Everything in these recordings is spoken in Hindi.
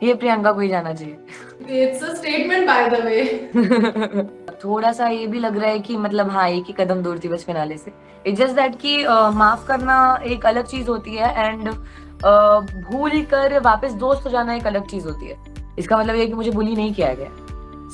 ये प्रियंका को ही जाना चाहिए। It's a statement by the वे। थोड़ा सा ये भी लग रहा है कि मतलब हाँ एक ही कदम दूर थी बस फिनाले से। इट्स जस्ट दैट कि माफ करना एक अलग चीज होती है एंड भूल कर वापस दोस्त हो जाना एक अलग चीज होती है। इसका मतलब ये है कि मुझे बुली नहीं किया गया।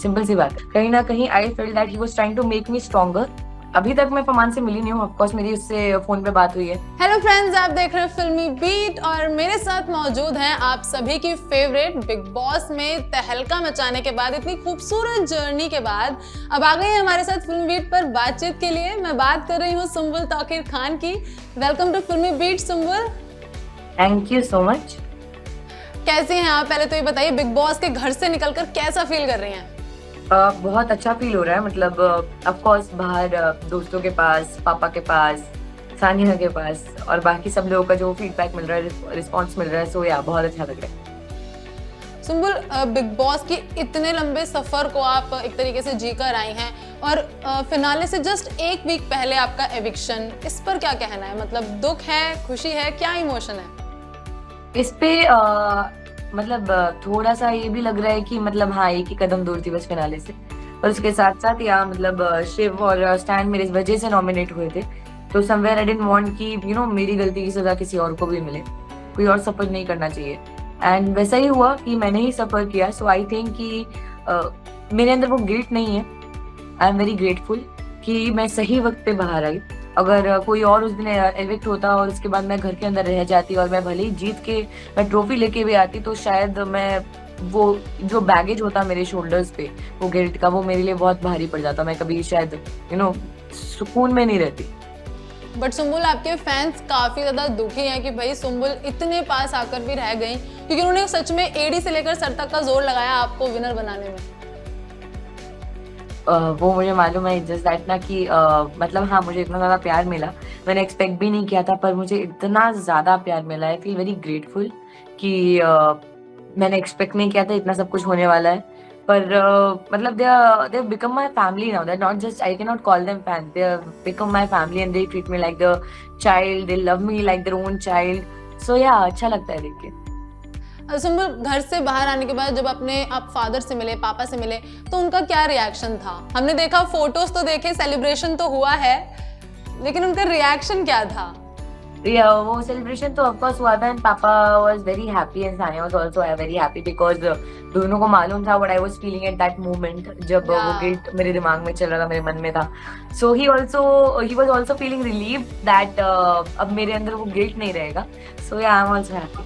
सिंपल सी बात है। कहीं ना कहीं I feel that he was trying to make me stronger. अभी तक मैं पमान से मिली नहीं हूँ, ऑफकोर्स मेरी उससे फोन पे बात हुई है। हेलो फ्रेंड्स, आप देख रहे हैं फिल्मी बीट और मेरे साथ मौजूद हैं आप सभी की फेवरेट बिग बॉस में तहलका मचाने के बाद, इतनी खूबसूरत जर्नी के बाद अब आ गई है हमारे साथ फिल्मी बीट पर बातचीत के लिए। मैं बात कर रही हूँ सुंबुल तौकीर खान की। Welcome to Filmibeat Sumbul. Thank you so much. कैसी हैं आप? पहले तो ये बताइए, बिग बॉस के घर से निकलकर कैसा फील कर रही हैं? बहुत अच्छा फील हो रहा है। मतलब ऑफ कोर्स बाहर दोस्तों के पास, पापा के पास, सानिया के पास और बाकी सब लोगों का जो फीडबैक मिल रहा है, रिस्पॉन्स मिल रहा है, सो या बहुत अच्छा लग रहा है। सुंबुल, बिग बॉस की इतने लंबे सफर को आप एक तरीके से जी कर आई हैं और फिनाले से जस्ट एक वीक पहले आपका एविक्शन, इस पर क्या कहना है? मतलब दुख है, खुशी है, क्या इमोशन है? इस पे मतलब थोड़ा सा ये भी लग रहा है कि मतलब हाँ एक ही कदम दूर थी बस फिनाले से। और उसके साथ साथ या मतलब शिव और स्टैन मेरे इस वजह से नॉमिनेट हुए थे। तो समवेयर आई डिडंट वांट कि मेरी गलती की सजा किसी और को भी मिले। कोई और सफर नहीं करना चाहिए। एंड वैसा ही हुआ कि मैंने ही सफर किया। सो आई थिंक कि मेरे अंदर वो गिल्ट नहीं है। आई एम वेरी ग्रेटफुल कि मैं सही वक्त पे बाहर आई। अगर कोई और उस दिन एविक्ट होता और उसके बाद मैं घर के अंदर रह जाती और मैं भले ही जीत के मैं ट्रॉफी लेके भी आती, तो शायद मैं वो जो बैगेज होता मेरे शोल्डर्स पे, वो गिल्ट का, वो मेरे लिए बहुत भारी पड़ जाता। मैं कभी शायद सुकून में नहीं रहती। बट सुंबुल, आपके फैंस काफी ज्यादा दुखी हैं कि भाई सुंबुल इतने पास आकर भी रह गई, क्योंकि उन्होंने सच में एडी से लेकर सर तक का जोर लगाया आपको विनर बनाने में। वो मुझे मालूम है। जस्ट दैट ना कि मतलब हाँ मुझे इतना ज्यादा प्यार मिला, मैंने एक्सपेक्ट भी नहीं किया था, पर मुझे इतना ज्यादा प्यार मिला। आई फील वेरी ग्रेटफुल कि मैंने एक्सपेक्ट नहीं किया था इतना सब कुछ होने वाला है। पर मतलब they become my family now. That not just, I can not call them fan, they become my family and they treat me like the child, they love me like their own child. So yeah अच्छा लगता है देख के। सुंबुल, घर से बाहर आने के बाद जब आप फादर से मिले, पापा से मिले, तो उनका क्या रिएक्शन था? हमने देखा, फोटोज तो देखे, सेलिब्रेशन तो हुआ है, लेकिन उनका रिएक्शन क्या था? वो सेलिब्रेशन तो ऑफ कोर्स हुआ था एंड पापा was very happy and Sania was also very happy because दोनों को मालूम था what I was feeling at that moment, जब वो गिल्ट मेरे दिमाग में चल रहा था, मेरे मन में था। So he was also feeling relieve that अब मेरे अंदर वो गिल्ट नहीं रहेगा। So yeah I am also happy.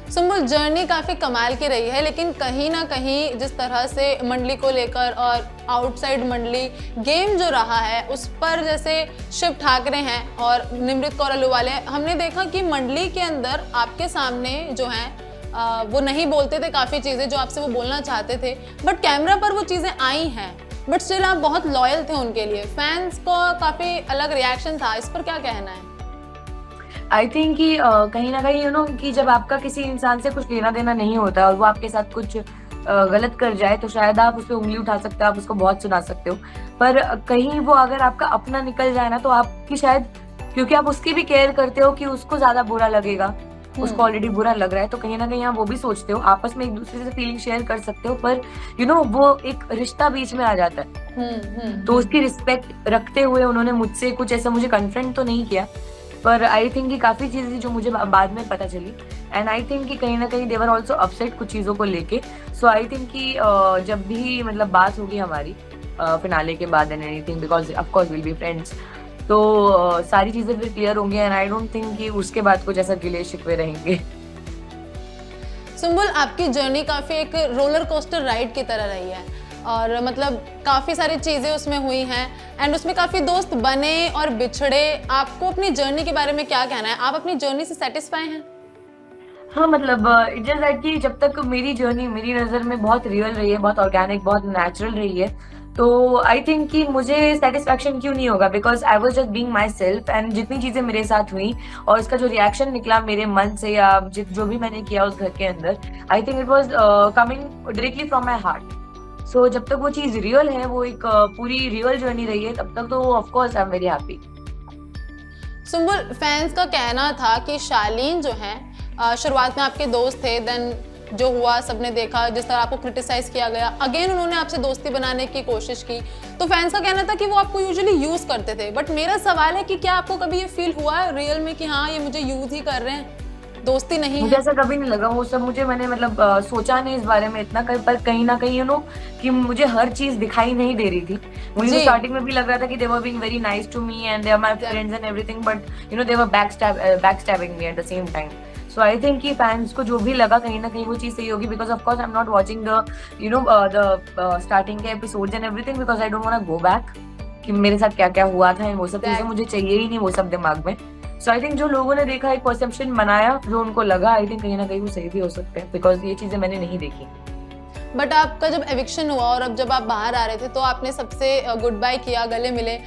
Sumbul, journey काफी कमाल की रही है, लेकिन कहीं ना कहीं जिस तरह से मंडली को लेकर और आउटसाइड मंडली गेम जो रहा है उस पर, जैसे शिव ठाकरे हैं और निमृत कौर अहलूवालिया, हमने देखा कि मंडली के अंदर आपके सामने जो हैं वो नहीं बोलते थे काफ़ी चीज़ें जो आपसे वो बोलना चाहते थे, बट कैमरा पर वो चीज़ें आई हैं, बट स्टिल आप बहुत लॉयल थे उनके लिए। फैंस को काफ़ी अलग रिएक्शन था, इस पर क्या कहना है? आई थिंक कि कहीं ना कहीं कि जब आपका किसी इंसान से कुछ लेना देना नहीं होता और वो आपके साथ कुछ गलत कर जाए, तो शायद आप उस पर उंगली उठा सकते हो, आप उसको बहुत सुना सकते हो। पर कहीं वो अगर आपका अपना निकल जाए ना, तो आपकी शायद, क्योंकि आप उसकी भी केयर करते हो कि उसको ज्यादा बुरा लगेगा, उसको ऑलरेडी बुरा लग रहा है, तो कहीं ना कहीं आप वो भी सोचते हो, आपस में एक दूसरे से फीलिंग शेयर कर सकते हो। पर वो एक रिश्ता बीच में आ जाता है। तो उसकी रिस्पेक्ट रखते हुए उन्होंने मुझसे कुछ ऐसा मुझे कन्फ्रंट तो नहीं किया, पर आई थिंक कि काफी चीजें जो मुझे बाद में पता चली, एंड आई थिंक कि कहीं ना कहीं देवर ऑल्सो अपसेट कुछ चीजों को लेके। सो आई थिंक कि जब भी मतलब बात होगी हमारी फिनाले के बाद and anything, because of course will be friends, तो सारी चीजें फिर क्लियर होंगी एंड आई डोंट थिंक कि उसके बाद कुछ ऐसा गिले शिकवे रहेंगे। सुंबुल, आपकी जर्नी काफ़ी एक रोलर कोस्टर राइड की तरह रही है और मतलब काफ़ी सारी चीज़ें उसमें हुई हैं एंड उसमें काफ़ी दोस्त बने और बिछड़े। आपको अपनी जर्नी के बारे में क्या कहना है? आप अपनी जर्नी से सेटिस्फाई हैं? हाँ मतलब इट्स जस्ट दैट कि जब तक मेरी जर्नी मेरी नज़र में बहुत रियल रही है, बहुत ऑर्गेनिक, बहुत नेचुरल रही है, तो आई थिंक कि मुझे सेटिस्फेक्शन क्यों नहीं होगा, because I was just being my self. And जितनी चीज़ें मेरे साथ हुई और उसका जो रिएक्शन निकला मेरे मन से या जो भी मैंने किया उस घर के अंदर, I think it was coming directly from my heart. So जब तक वो चीज़ रियल है, वो एक पूरी रियल जर्नी रही है, तब तक तो of course I am very happy. Sumbul, fans का कहना था कि शालीन जो है शुरुआत में आपके दोस्त थे, देन जो हुआ सबने देखा, जिस तरह आपको क्रिटिसाइज किया गया, अगेन उन्होंने आपसे दोस्ती बनाने की कोशिश की, तो फैंस का कहना था कि वो आपको यूजुअली यूज करते थे। बट मेरा सवाल है कि क्या आपको कभी ये फील हुआ रियल में कि हाँ ये मुझे यूज ही कर रहे हैं, दोस्ती नहीं मुझे है? ऐसा कभी नहीं लगा। वो सब मैंने मतलब सोचा नहीं इस बारे में इतना, पर कहीं ना कहीं कि मुझे हर चीज दिखाई नहीं दे रही थी। मुझे तो जी। स्टार्टिंग में भी लग रहा था कि they were being very nice to me and they are my friends and everything, but they were backstabbing me at the same time. So I think कि फैंस को जो भी लगा कहीं ना कहीं वो चीज सही होगी, because of course I am not watching the starting के episodes and everything, because I don't want to go back कि मेरे साथ क्या क्या हुआ था, वो सब चीजें मुझे चाहिए ही नहीं वो सब दिमाग में। सो आई थिंक जो लोगों ने देखा, एक परसेप्शन बनाया जो उनको लगा, आई थिंक कहीं ना कहीं वो सही भी हो सकते हैं, बिकॉज ये चीजें मैंने नहीं देखी। बट आपका जब एविक्शन हुआ और अब जब आप बाहर आ रहे थे तो आपने सबसे गुड बाय किया, गले मिले।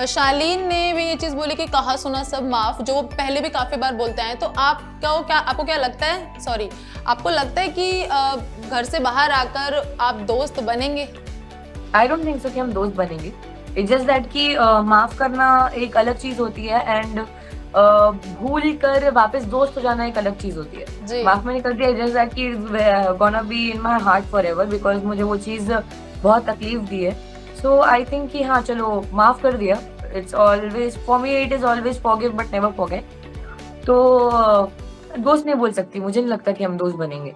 शालीन ने भी ये चीज़ बोली कि कहा सुना सब माफ, जो वो पहले भी काफ़ी बार बोलते हैं। तो आपको क्या लगता है, सॉरी, आपको लगता है कि घर से बाहर आकर आप दोस्त बनेंगे? आई डोंट थिंक सो कि हम दोस्त बनेंगे। इट्स जस्ट दैट कि माफ करना एक अलग चीज होती है एंड भूल कर वापस दोस्त हो जाना एक अलग चीज होती है। माफ मैंने कर दिया, जस्ट दैट कि gonna be in my heart forever, because मुझे वो चीज बहुत तकलीफ दी है। सो आई थिंक कि हाँ चलो माफ कर दिया। It's always for me, it is always forgive but never forget. तो दोस्त नहीं बोल सकती, मुझे नहीं लगता कि हम दोस्त बनेंगे।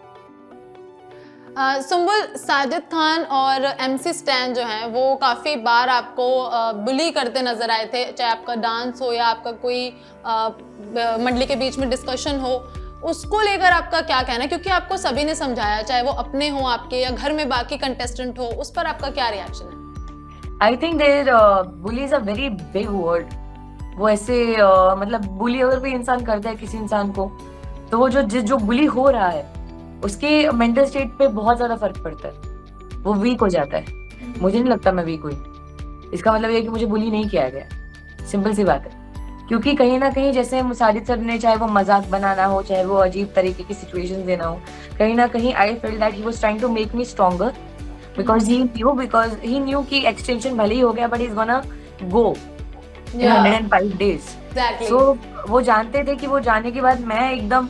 सुम्बुल, साजिद खान और MC स्टैन जो हैं वो काफ़ी बार आपको बुली करते नजर आए थे, चाहे आपका डांस हो या आपका कोई मंडली के बीच में डिस्कशन हो, उसको लेकर आपका क्या कहना है? क्योंकि आपको सभी ने समझाया, चाहे वो अपने हो आपके या घर में बाकी कंटेस्टेंट हो, उस पर आपका क्या रिएक्शन है? I think there bully is a very big word. वो ऐसे मतलब बुली अगर कोई इंसान करता है किसी इंसान को, तो वो जो बुली हो रहा है उसके मेंटल स्टेट पे बहुत ज्यादा फर्क पड़ता है, वो वीक हो जाता है। मुझे नहीं लगता मैं वीक हुई। इसका मतलब ये है कि मुझे बुली नहीं किया गया, सिंपल सी बात है। क्योंकि कहीं ना कहीं जैसे साजिद सर ने, चाहे वो मजाक बनाना हो, चाहे वो अजीब तरीके की सिचुएशन देना हो, कहीं ना कहीं I feel that he was trying to make me stronger, because he knew कि एक्सटेंशन भले ही हो गया but he is gonna go in 105 days। सो वो जानते थे कि वो जाने के बाद मैं एकदम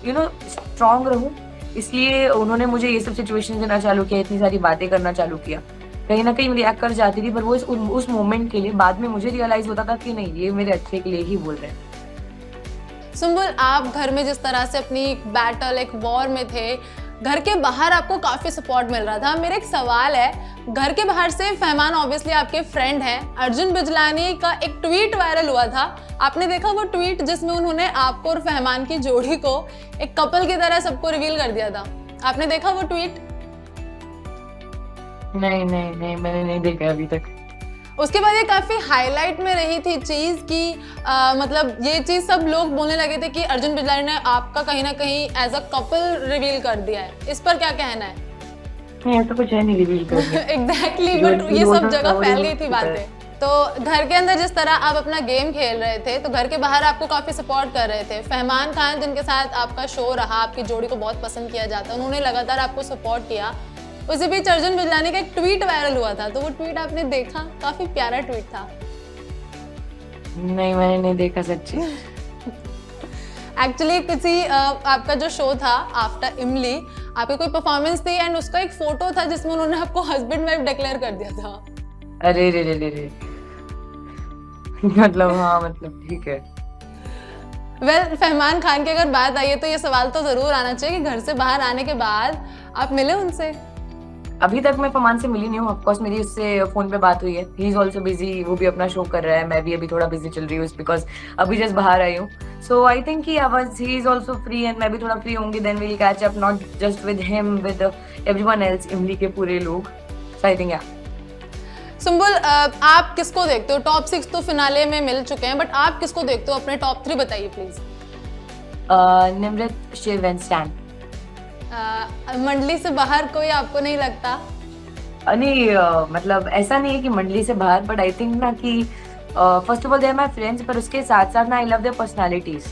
स्ट्रॉन्ग रहूं, इसलिए उन्होंने मुझे ये सब सिचुएशन देना चालू किया, इतनी सारी बातें करना चालू किया। कहीं ना कहीं रिएक्ट कर जाती थी, पर वो उस मोमेंट के लिए बाद में मुझे रियलाइज होता था कि नहीं, ये मेरे अच्छे के लिए ही बोल रहे हैं। सुम्बुल, आप घर में जिस तरह से अपनी बैटल, एक वॉर में थे, घर के बाहर आपको काफ़ी सपोर्ट मिल रहा था। मेरा एक सवाल है, घर के बाहर से फहमान ऑब्वियसली आपके फ्रेंड हैं, अर्जुन बिजलानी का एक ट्वीट वायरल हुआ था, आपने देखा वो ट्वीट जिसमें उन्होंने आपको और फहमान की जोड़ी को एक कपल की तरह सबको रिवील कर दिया था, आपने देखा वो ट्वीट? नहीं, मैंने नहीं देखा अभी तक। उसके बाद ये काफी हाईलाइट में रही थी चीज की मतलब ये चीज सब लोग बोलने लगे थे कि अर्जुन बिजलानी ने आपका कहीं ना कहीं एज अ कपल रिवील कर दिया है, इस पर क्या कहना है? नहीं, ऐसा कुछ है नहीं रिवील कर दिया। एग्जैक्टली, बट ये सब जगह फैल गई थी बातें। तो घर के अंदर जिस तरह आप अपना गेम खेल रहे थे, तो घर के बाहर आपको काफी सपोर्ट कर रहे थे। फहमान खान जिनके साथ आपका शो रहा, आपकी जोड़ी को बहुत पसंद किया जाता है, उन्होंने लगातार आपको सपोर्ट किया। उसी बीच अर्जुन बिजलानी का एक ट्वीट वायरल हुआ था, तो वो ट्वीट आपने देखा? काफी प्यारा ट्वीट था। नहीं, मैंने नहीं देखा सच्ची। एक्चुअली किसी आपका जो शो था आफ्टर इमली, आपकी कोई परफॉर्मेंस थी एंड उसका एक फोटो था जिसमें उन्होंने आपको हस्बैंड वाइफ डिक्लेयर कर दिया था। अरे रे मतलब हाँ, मतलब ठीक है। वेल, फहमान खान की अगर बात आई है तो ये सवाल तो जरूर आना चाहिए कि घर से बाहर आने के बाद आप मिले उनसे? अभी तक मैं फहमान से मिली नहीं हूँ। ऑफ कोर्स मेरी उससे फोन पे बात हुई है। ही इज आल्सो बिजी, वो भी अपना शो कर रहा है, मैं भी अभी थोड़ा बिजी चल रही हूँ बिकॉज अभी जस्ट बाहर आई हूँ। So I think he is also free and मैं भी थोड़ा फ्री होंगी, then we'll catch up, not just with him, with everyone else, Imlie के पूरे लोग। सो आई थिंक या। सुम्बुल, आप किसको देखते हो? टॉप 6 तो फिनाले में मिल चुके हैं, बट आप किसको देखते हो? अपने टॉप 3 बताइए please. Nimrit, Shiv and Stan. मंडली से बाहर कोई आपको नहीं लगता? नहीं, मतलब ऐसा नहीं है कि मंडली से बाहर, बट आई थिंक ना कि first of all they are my friends, पर उसके साथ साथ ना आई लव देयर पर्सनालिटीज।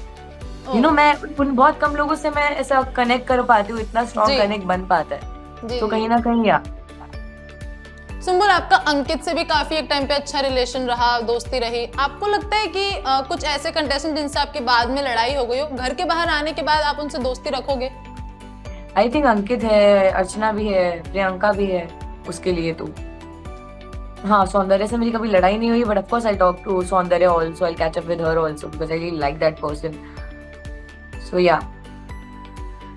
मैं उन बहुत कम लोगों से मैं ऐसा कनेक्ट कर पाती हूँ, इतना स्ट्रॉन्ग कनेक्ट बन पाता है, तो कहीं ना कहीं या। सुम्बुल, आपका अंकित से भी काफी एक टाइम पे अच्छा रिलेशन रहा, दोस्ती रही, आपको लगता है कि कुछ ऐसे कंटेस्टेंट जिनसे आपके बाद में लड़ाई हो गई हो, घर के बाहर आने के बाद आप उनसे दोस्ती रखोगे? आई थिंक अंकित है, अर्चना भी है, प्रियंका भी है उसके लिए तो। हाँ, सौंदर्य से मेरी कभी लड़ाई नहीं हुई, but of course I talk to Soundarya also, I catch up with her also because I really like that person. So yeah.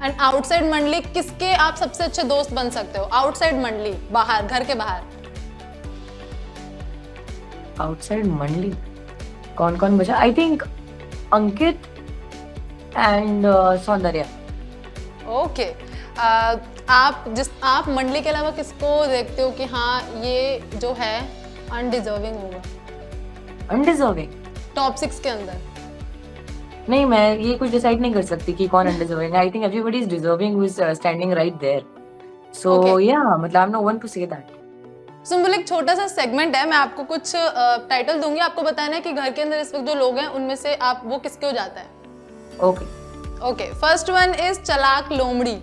And outside मंडली किसके आप सबसे अच्छे दोस्त बन सकते हो? आउटसाइड मंडली, बाहर, घर के बाहर। आउटसाइड मंडली कौन कौन बचा? आई थिंक अंकित एंड सौंदर्य। ओके। आप मंडली के अलावा किसको देखते हो कि हाँ ये जो है अनडिजर्विंग होगा अनडिजर्विंग? टॉप 6 के अंदर? नहीं, मैं ये कुछ डिसाइड नहीं कर सकती कि कौन undeserving. I think everybody is deserving who is standing right there. So Okay. Yeah, मतलब I am no one to say that. Sumbul, एक छोटा सा सेगमेंट है, मैं आपको कुछ टाइटल दूंगी, आपको बताना है कि घर के अंदर इस वक्त जो लोग हैं उनमें से आप वो किसके हो जाता है। Okay. Okay, first one is चलाक लोमड़ी।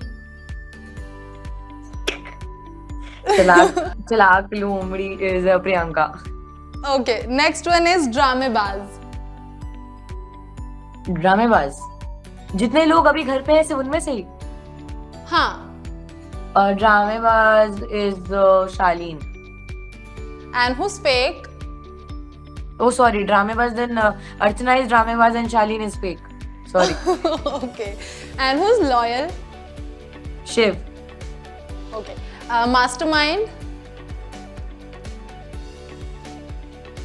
चलाक लोमड़ी इज Priyanka. Okay, next one is ड्रामेबाज। ड्रामेबाज? जितने लोग अभी घर पे हैं सिर्फ उनमें से ही? हाँ। ड्रामेबाज is Shalin. And who's fake? Oh, sorry, ड्रामेबाज then Archana is ड्रामेबाज and Shalin is fake. Sorry. Okay, and who's loyal? Shiv. Okay, mastermind?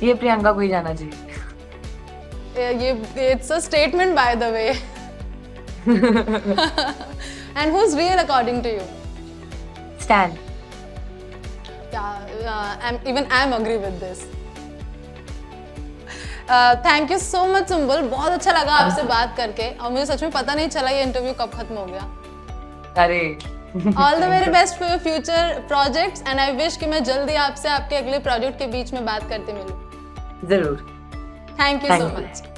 ये प्रियंका को ही जाना चाहिए। ये it's a statement by the way. And who's real according to you? Stan. Even I'm agree with this. Thank you so much Sumbul, बहुत अच्छा लगा आपसे बात करके और मुझे सच में पता नहीं चला ये इंटरव्यू कब खत्म हो गया। अरे all the very best for your future projects and I wish कि मैं जल्दी आपसे आपके अगले प्रोजेक्ट के बीच में बात करते मिलूं। जरूर। Thank you Thank so you. Much.